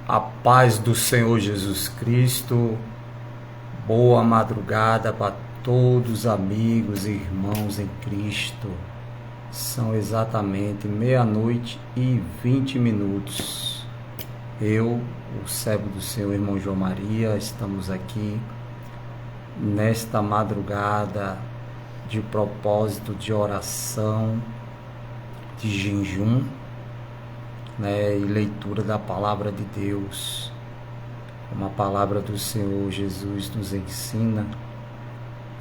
A paz do Senhor Jesus Cristo, boa madrugada para todos os amigos e irmãos em Cristo. São exatamente 00:20. Eu, o servo do Senhor, irmão João Maria, estamos aqui nesta madrugada de propósito de oração, de jejum, e leitura da palavra de Deus. Como a palavra do Senhor Jesus nos ensina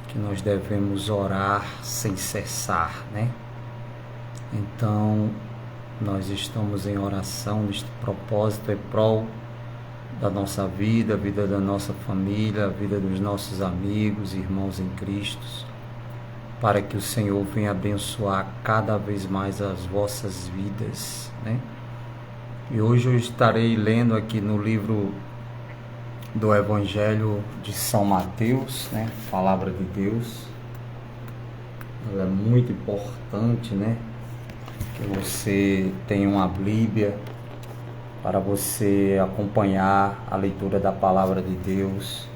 que nós devemos orar sem cessar, Então, nós estamos em oração. Este propósito é prol da nossa vida, a vida da nossa família, a vida dos nossos amigos, irmãos em Cristo, para que o Senhor venha abençoar cada vez mais as vossas vidas, E hoje eu estarei lendo aqui no livro do Evangelho de São Mateus, Palavra de Deus. Ela é muito importante, que você tenha uma Bíblia para você acompanhar a leitura da Palavra de Deus.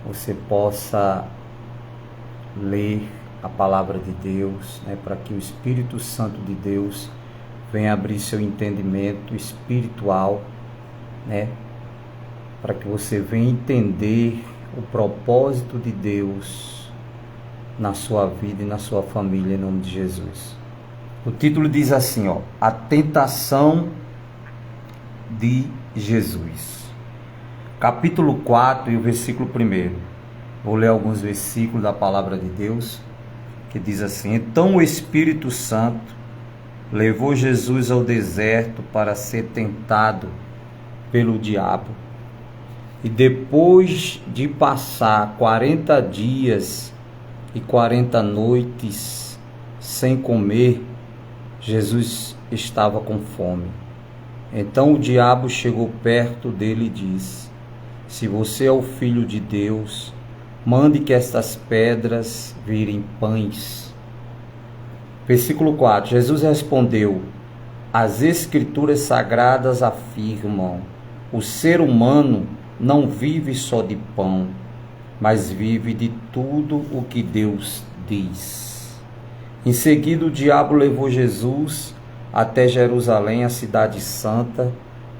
Você possa ler a Palavra de Deus, para que o Espírito Santo de Deus venha abrir seu entendimento espiritual, para que você venha entender o propósito de Deus na sua vida e na sua família, em nome de Jesus. O título diz assim, A Tentação de Jesus. Capítulo 4 e o versículo 1. Vou ler alguns versículos da palavra de Deus, que diz assim: Então o Espírito Santo levou Jesus ao deserto para ser tentado pelo diabo. E depois de passar 40 dias e 40 noites sem comer, Jesus estava com fome. Então o diabo chegou perto dele e disse: Se você é o Filho de Deus, mande que estas pedras virem pães. Versículo 4. Jesus respondeu: As Escrituras Sagradas afirmam: o ser humano não vive só de pão, mas vive de tudo o que Deus diz. Em seguida, o diabo levou Jesus até Jerusalém, a cidade santa,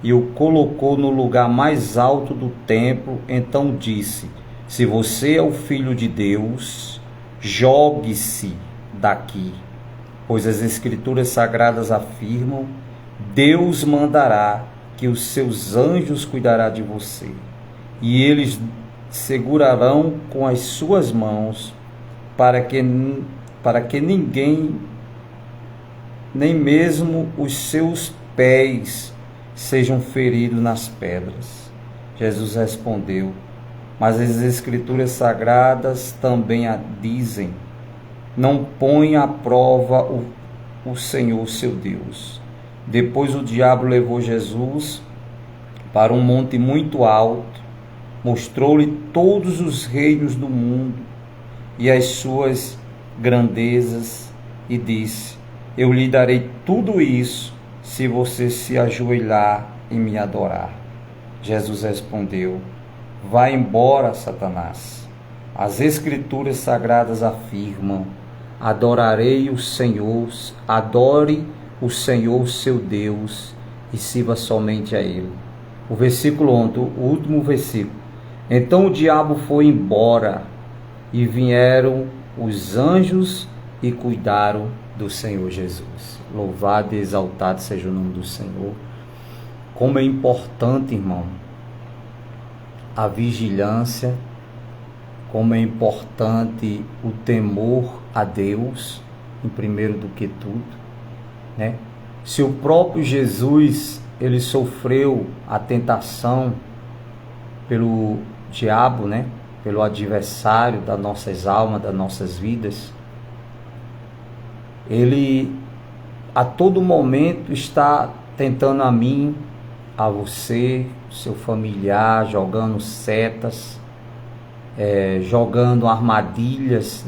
e o colocou no lugar mais alto do templo. Então disse: Se você é o Filho de Deus, jogue-se daqui, pois as Escrituras Sagradas afirmam: Deus mandará que os seus anjos cuidarão de você, e eles segurarão com as suas mãos, para que ninguém, nem mesmo os seus pés, sejam feridos nas pedras. Jesus respondeu: Mas as Escrituras Sagradas também a dizem: Não ponha à prova o Senhor seu Deus. Depois o diabo levou Jesus para um monte muito alto, mostrou-lhe todos os reinos do mundo e as suas grandezas, e disse: Eu lhe darei tudo isso se você se ajoelhar e me adorar. Jesus respondeu: Vá embora, Satanás. As Escrituras Sagradas afirmam: Adorarei o Senhor, adore o Senhor seu Deus e sirva somente a Ele. O versículo 11, o último versículo. Então o diabo foi embora e vieram os anjos e cuidaram do Senhor Jesus. Louvado e exaltado seja o nome do Senhor. Como é importante, irmão, a vigilância, como é importante o temor a Deus, em primeiro do que tudo, Se o próprio Jesus, ele sofreu a tentação pelo diabo, pelo adversário das nossas almas, das nossas vidas, ele a todo momento está tentando a mim, a você, seu familiar, jogando setas, jogando armadilhas,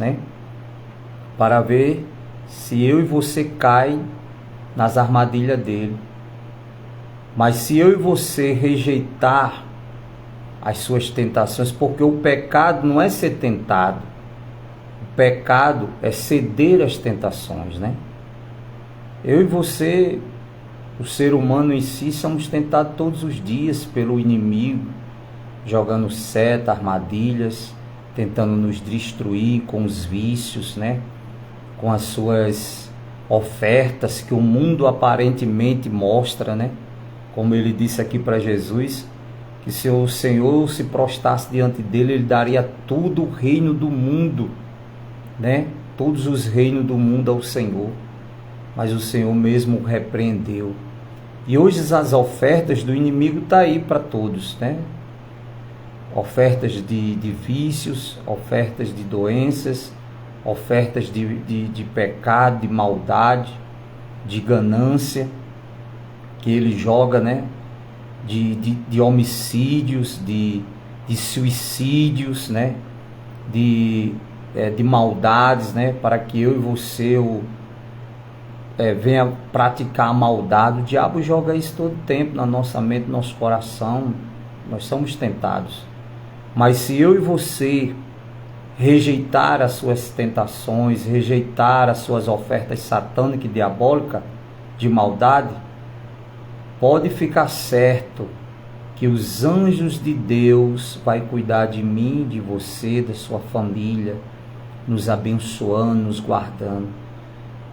para ver se eu e você cai nas armadilhas dele. Mas se eu e você rejeitar as suas tentações, porque o pecado não é ser tentado, o pecado é ceder às tentações, né? Eu e você, o ser humano em si, somos tentados todos os dias pelo inimigo, jogando seta, armadilhas, tentando nos destruir com os vícios, né? Com as suas ofertas que o mundo aparentemente mostra, né? Como ele disse aqui para Jesus, que se o Senhor se prostrasse diante dele, ele daria todo o reino do mundo, né? Todos os reinos do mundo ao Senhor. Mas o Senhor mesmo o repreendeu. E hoje as ofertas do inimigo estão aí para todos, né? Ofertas de vícios, ofertas de doenças, ofertas de pecado, de maldade, de ganância, que ele joga, né? De homicídios, de suicídios, né? De maldades, né? Para que eu e você venha praticar a maldade. O diabo joga isso todo tempo na nossa mente, no nosso coração. Nós somos tentados. Mas se eu e você rejeitar as suas tentações, rejeitar as suas ofertas satânicas e diabólicas de maldade, pode ficar certo que os anjos de Deus vai cuidar de mim, de você, da sua família, nos abençoando, nos guardando.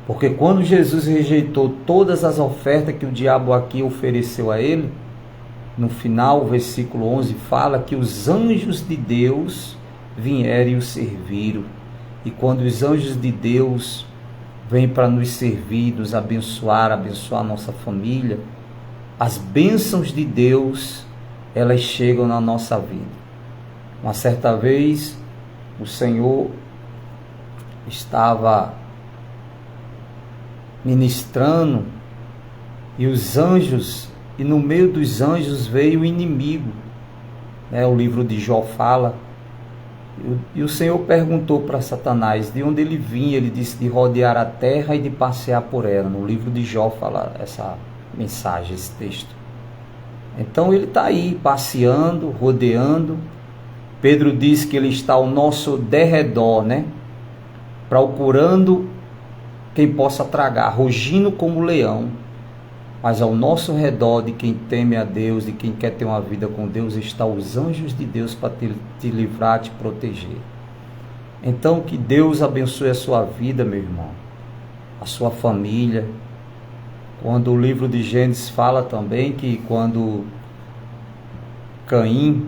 Porque quando Jesus rejeitou todas as ofertas que o diabo aqui ofereceu a ele, no final, o versículo 11 fala que os anjos de Deus vieram e o serviram. E quando os anjos de Deus vêm para nos servir, nos abençoar a nossa família, as bênçãos de Deus, elas chegam na nossa vida. Uma certa vez, o Senhor estava ministrando e os anjos, e no meio dos anjos veio o inimigo, né? O livro de Jó fala, e o Senhor perguntou para Satanás de onde ele vinha. Ele disse de rodear a terra e de passear por ela. No livro de Jó fala essa mensagem, esse texto. Então ele está aí passeando, rodeando. Pedro diz que ele está ao nosso derredor, né? Procurando quem possa tragar, rugindo como leão. Mas ao nosso redor, de quem teme a Deus, de quem quer ter uma vida com Deus, estão os anjos de Deus para te livrar, te proteger. Então que Deus abençoe a sua vida, meu irmão, a sua família. Quando o livro de Gênesis fala também que quando Caim,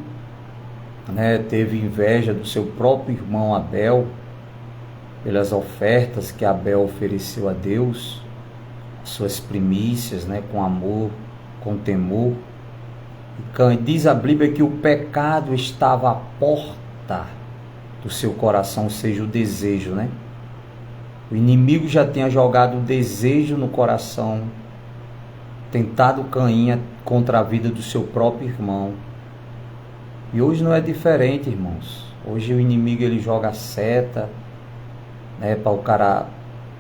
né, teve inveja do seu próprio irmão Abel, pelas ofertas que Abel ofereceu a Deus, suas primícias, né, com amor, com temor. E diz a Bíblia que o pecado estava à porta do seu coração, ou seja, o desejo, né? O inimigo já tinha jogado o desejo no coração, tentado Caim contra a vida do seu próprio irmão. E hoje não é diferente, irmãos. Hoje o inimigo ele joga seta, né, para o cara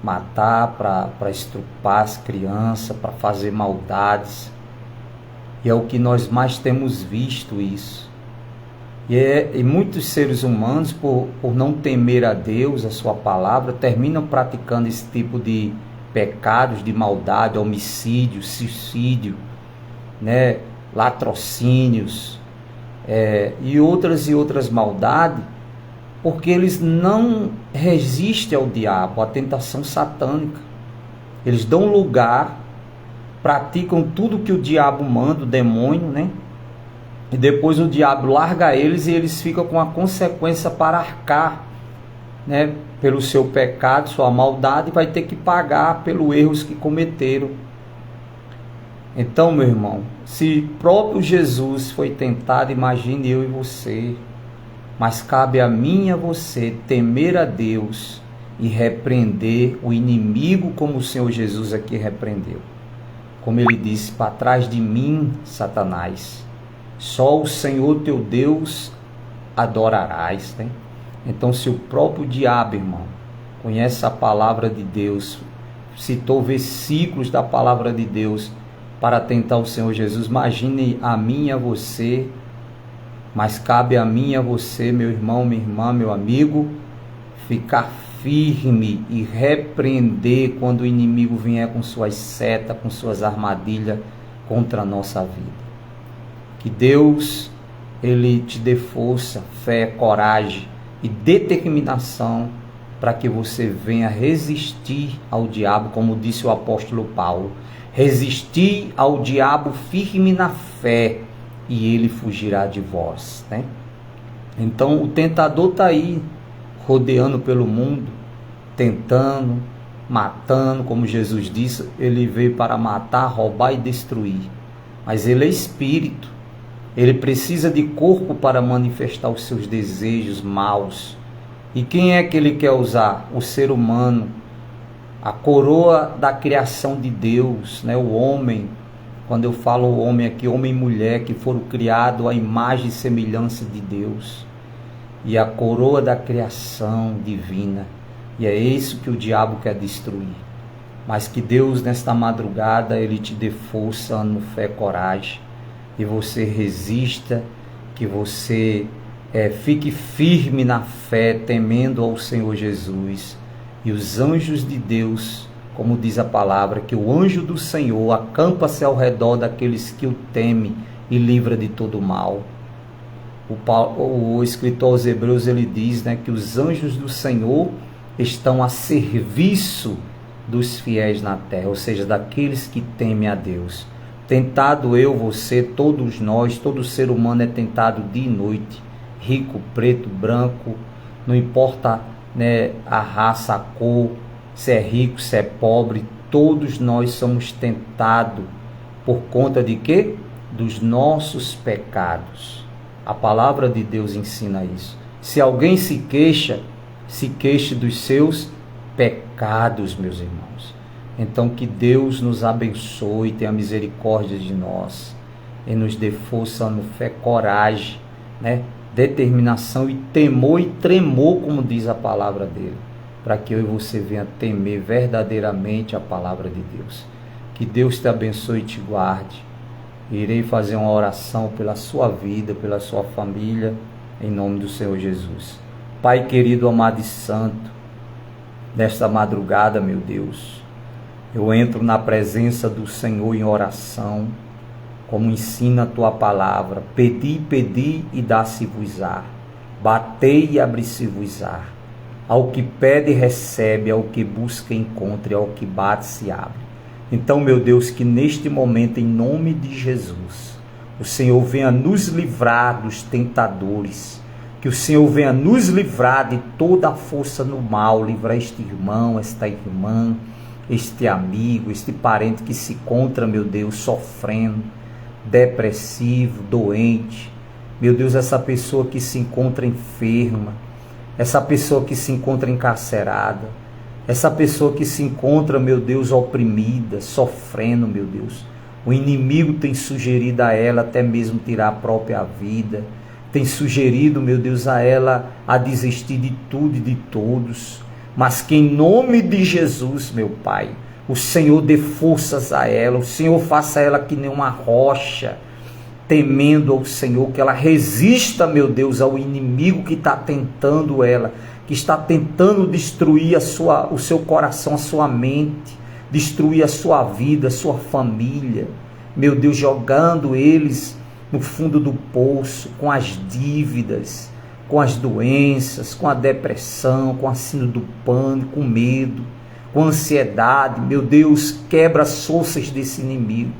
matar, para estrupar as crianças, para fazer maldades. E é o que nós mais temos visto isso. E muitos seres humanos, por não temer a Deus, a sua palavra, terminam praticando esse tipo de pecados, de maldade, homicídio, suicídio, né, latrocínios, e outras maldades, porque eles não resistem ao diabo, à tentação satânica. Eles dão lugar, praticam tudo que o diabo manda, o demônio, né? E depois o diabo larga eles e eles ficam com a consequência para arcar, né? Pelo seu pecado, sua maldade, vai ter que pagar pelos erros que cometeram. Então, meu irmão, se próprio Jesus foi tentado, imagine eu e você. Mas cabe a mim e a você temer a Deus e repreender o inimigo como o Senhor Jesus aqui repreendeu. Como ele disse, para trás de mim, Satanás, só o Senhor teu Deus adorarás, né? Então, se o próprio diabo, irmão, conhece a palavra de Deus, citou versículos da palavra de Deus, para tentar o Senhor Jesus. Imagine a mim e a você, mas cabe a mim e a você, meu irmão, minha irmã, meu amigo, ficar firme e repreender quando o inimigo vier com suas setas, com suas armadilhas contra a nossa vida. Que Deus, Ele te dê força, fé, coragem e determinação para que você venha resistir ao diabo, como disse o apóstolo Paulo. Resistir ao diabo firme na fé e ele fugirá de vós, né? Então o tentador está aí, rodeando pelo mundo, tentando, matando, como Jesus disse, ele veio para matar, roubar e destruir. Mas ele é espírito, ele precisa de corpo para manifestar os seus desejos maus. E quem é que ele quer usar? O ser humano, a coroa da criação de Deus, né? O homem. Quando eu falo homem aqui, homem e mulher, que foram criados à imagem e semelhança de Deus. E a coroa da criação divina. E é isso que o diabo quer destruir. Mas que Deus, nesta madrugada, Ele te dê força, ânimo, fé, coragem. E você resista, que você fique firme na fé, temendo ao Senhor Jesus. E os anjos de Deus, como diz a palavra, que o anjo do Senhor acampa-se ao redor daqueles que o temem e livra de todo mal. O escritor aos Hebreus, ele diz, né, que os anjos do Senhor estão a serviço dos fiéis na terra, ou seja, daqueles que temem a Deus. Tentado eu, você, todos nós, todo ser humano é tentado dia e noite, rico, preto, branco, não importa, né, a raça, a cor, se é rico, se é pobre, todos nós somos tentados por conta de quê? Dos nossos pecados. A palavra de Deus ensina isso. Se alguém se queixa dos seus pecados, meus irmãos. Então que Deus nos abençoe, tenha misericórdia de nós e nos dê força, fé, coragem, né? Determinação e temor e tremor, como diz a palavra dele, para que eu e você venha temer verdadeiramente a palavra de Deus. Que Deus te abençoe e te guarde. Irei fazer uma oração pela sua vida, pela sua família, em nome do Senhor Jesus. Pai querido, amado e santo, nesta madrugada, meu Deus, eu entro na presença do Senhor em oração, como ensina a tua palavra. Pedi e dá-se-vos-á. Batei e abri-se-vos-á. Ao que pede, recebe, ao que busca, encontra, ao que bate, se abre. Então, meu Deus, que neste momento, em nome de Jesus, o Senhor venha nos livrar dos tentadores, que o Senhor venha nos livrar de toda a força no mal, livrar este irmão, esta irmã, este amigo, este parente que se encontra, meu Deus, sofrendo, depressivo, doente. Meu Deus, essa pessoa que se encontra enferma, essa pessoa que se encontra encarcerada, essa pessoa que se encontra, meu Deus, oprimida, sofrendo, meu Deus. O inimigo tem sugerido a ela até mesmo tirar a própria vida, tem sugerido, meu Deus, a ela a desistir de tudo e de todos. Mas que em nome de Jesus, meu Pai, o Senhor dê forças a ela, o Senhor faça ela que nem uma rocha, temendo ao Senhor, que ela resista, meu Deus, ao inimigo que está tentando ela, que está tentando destruir o seu coração, a sua mente, destruir a sua vida, a sua família. Meu Deus, jogando eles no fundo do poço, com as dívidas, com as doenças, com a depressão, com a síndrome do pânico, com medo, com ansiedade. Meu Deus, quebra as forças desse inimigo,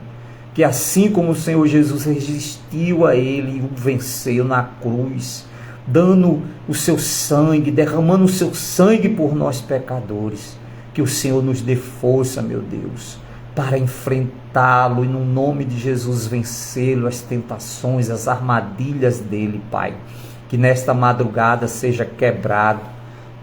que assim como o Senhor Jesus resistiu a ele e o venceu na cruz, dando o seu sangue, derramando o seu sangue por nós pecadores, que o Senhor nos dê força, meu Deus, para enfrentá-lo e no nome de Jesus vencê-lo, as tentações, as armadilhas dele, Pai. Que nesta madrugada seja quebrado,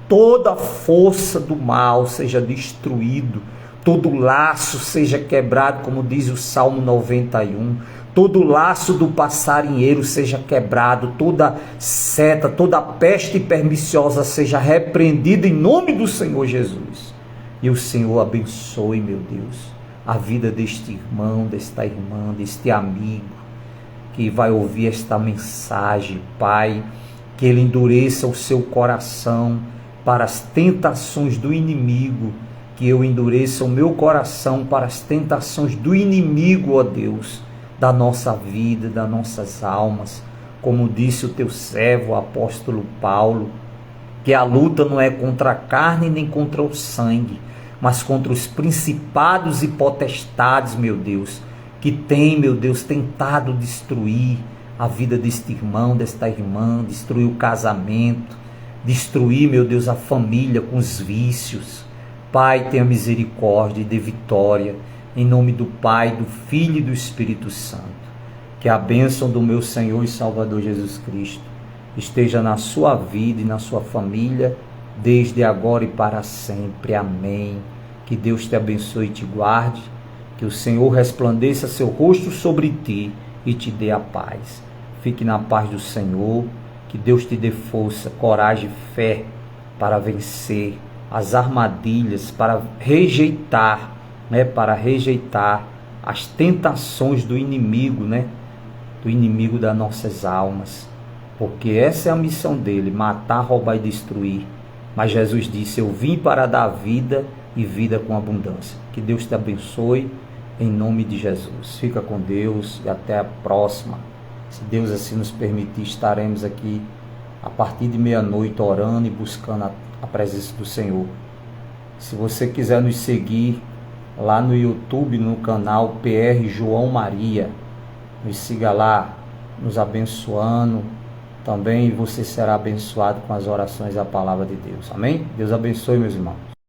toda a força do mal seja destruído, todo laço seja quebrado, como diz o Salmo 91, todo laço do passarinheiro seja quebrado, toda seta, toda peste perniciosa seja repreendida em nome do Senhor Jesus. E o Senhor abençoe, meu Deus, a vida deste irmão, desta irmã, deste amigo que vai ouvir esta mensagem, Pai, que ele endureça o seu coração para as tentações do inimigo, que eu endureça o meu coração para as tentações do inimigo, ó Deus, da nossa vida, das nossas almas, como disse o teu servo, o apóstolo Paulo, que a luta não é contra a carne nem contra o sangue, mas contra os principados e potestades, meu Deus, que tem, meu Deus, tentado destruir a vida deste irmão, desta irmã, destruir o casamento, destruir, meu Deus, a família com os vícios. Pai, tenha misericórdia e dê vitória, em nome do Pai, do Filho e do Espírito Santo. Que a bênção do meu Senhor e Salvador Jesus Cristo esteja na sua vida e na sua família, desde agora e para sempre. Amém. Que Deus te abençoe e te guarde, que o Senhor resplandeça seu rosto sobre ti e te dê a paz. Fique na paz do Senhor, que Deus te dê força, coragem e fé para vencer as armadilhas, para rejeitar as tentações do inimigo, do inimigo das nossas almas, porque essa é a missão dele, matar, roubar e destruir. Mas Jesus disse: eu vim para dar vida e vida com abundância. Que Deus te abençoe, em nome de Jesus. Fica com Deus e até a próxima. Se Deus assim nos permitir, estaremos aqui a partir de meia-noite orando e buscando a presença do Senhor. Se você quiser nos seguir lá no YouTube, no canal PR João Maria, nos siga lá, nos abençoando. Também você será abençoado com as orações da palavra de Deus. Amém? Deus abençoe, meus irmãos.